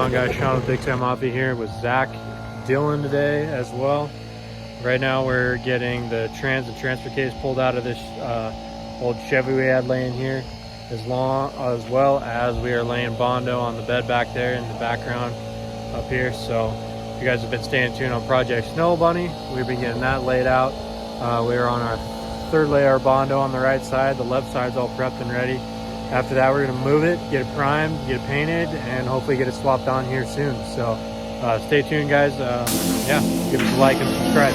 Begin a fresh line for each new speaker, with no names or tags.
on, guys? Sean with Big Sam Mafia here with Zach Dillon today as well. Right now we're getting the transfer case pulled out of this old Chevy we had laying here, as well as we are laying Bondo on the bed back there in the background up here. So if you guys have been staying tuned on Project Snow Bunny, we've been getting that laid out. We are on our third layer of Bondo on the right side. The left side's all prepped and ready. After that, we're gonna move it, get it primed, get it painted, and hopefully get it swapped on here soon. So stay tuned, guys. Yeah, give us a like and subscribe.